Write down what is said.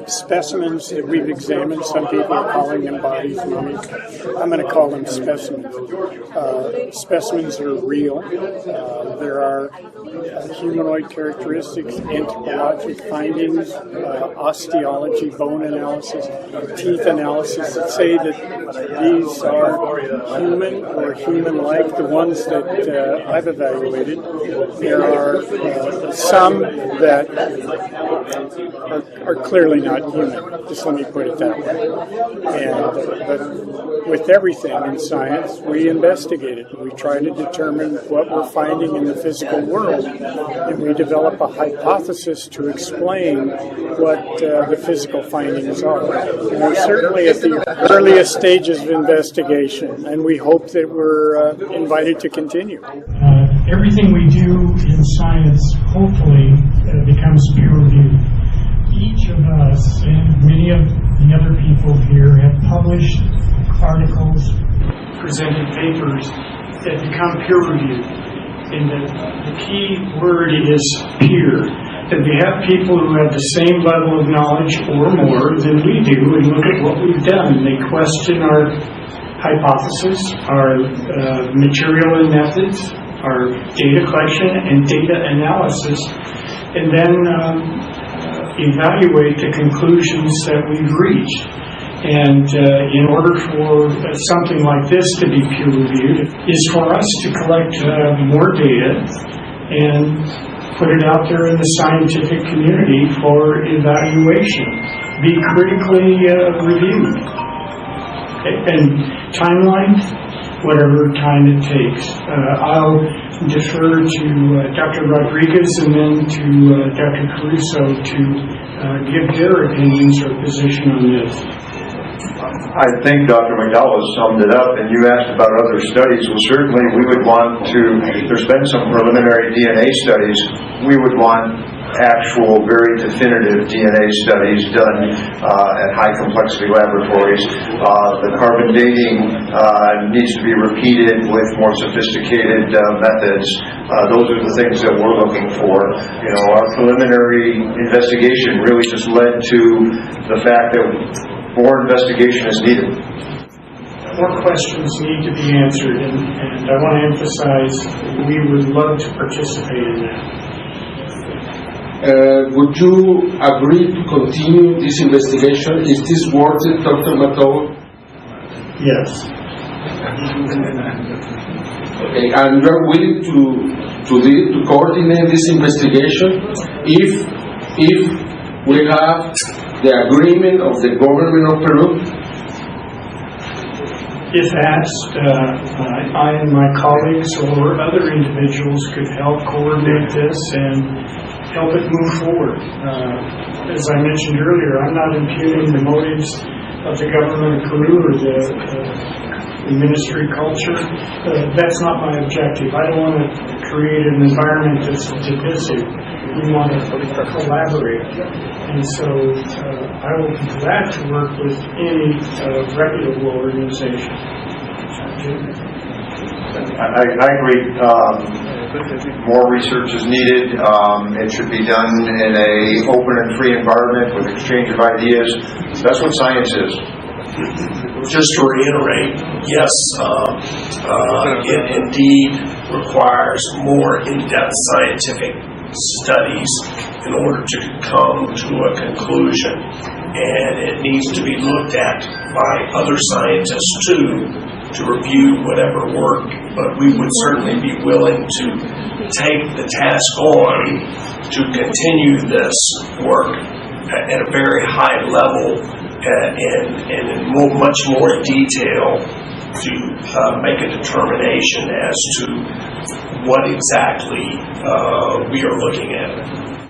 specimens that we've examined. Some people are calling them bodies, mummies. I'm going to call them specimens. Specimens are real. There are humanoid characteristics, anthropologic findings, osteology, bone analysis, teeth analysis that say that these are human or human-like, the ones that I've evaluated. There are some that are clearly not human, just let me put it that way. But with everything in science, we investigate it. We try to determine what we're finding in the physical world, and we develop a hypothesis to explain what the physical findings are. And we're certainly at the earliest stages of investigation, and we hope that we're invited to continue. Everything we do in science hopefully becomes peer-reviewed. Each of us and many of the other people here have published articles, presented papers that become peer-reviewed. And the key word is peer. That we have people who have the same level of knowledge or more than we do and look at what we've done. They question our hypothesis, our material and methods, our data collection and data analysis, and then evaluate the conclusions that we've reached. And in order for something like this to be peer-reviewed is for us to collect more data and put it out there in the scientific community for evaluation, be critically reviewed. And timeline, whatever time it takes. I'll defer to Dr. Rodríguez and then to Dr. Caruso to give their opinions or position on this. I think Dr. McDowell has summed it up, and you asked about other studies. Well, certainly we would want to, there's been some preliminary DNA studies, we would want actual, very definitive DNA studies done at high complexity laboratories. The carbon dating needs to be repeated with more sophisticated methods. Those are the things that we're looking for. You know, our preliminary investigation really just led to the fact that more investigation is needed. More questions need to be answered, and I want to emphasize we would love to participate in that. Would you agree to continue this investigation? Is this worth it, Dr. McDowell? Yes. Okay, and you are willing to coordinate this investigation if we have the agreement of the government of Peru? If asked, I and my colleagues or other individuals could help coordinate this and help it move forward. As I mentioned earlier, I'm not impugning the motives of the government of Peru or the ministry culture. That's not my objective. I don't want to create an environment that's divisive. We want to collaborate. And so I will be glad to work with any reputable organization. I agree. More research is needed. It should be done in an open and free environment with exchange of ideas. That's what science is. Just to reiterate, yes, it indeed requires more in-depth scientific studies in order to come to a conclusion, and it needs to be looked at by other scientists too to review whatever work, but we would certainly be willing to take the task on to continue this work at a very high level and in much more detail to make a determination as to what exactly we are looking at.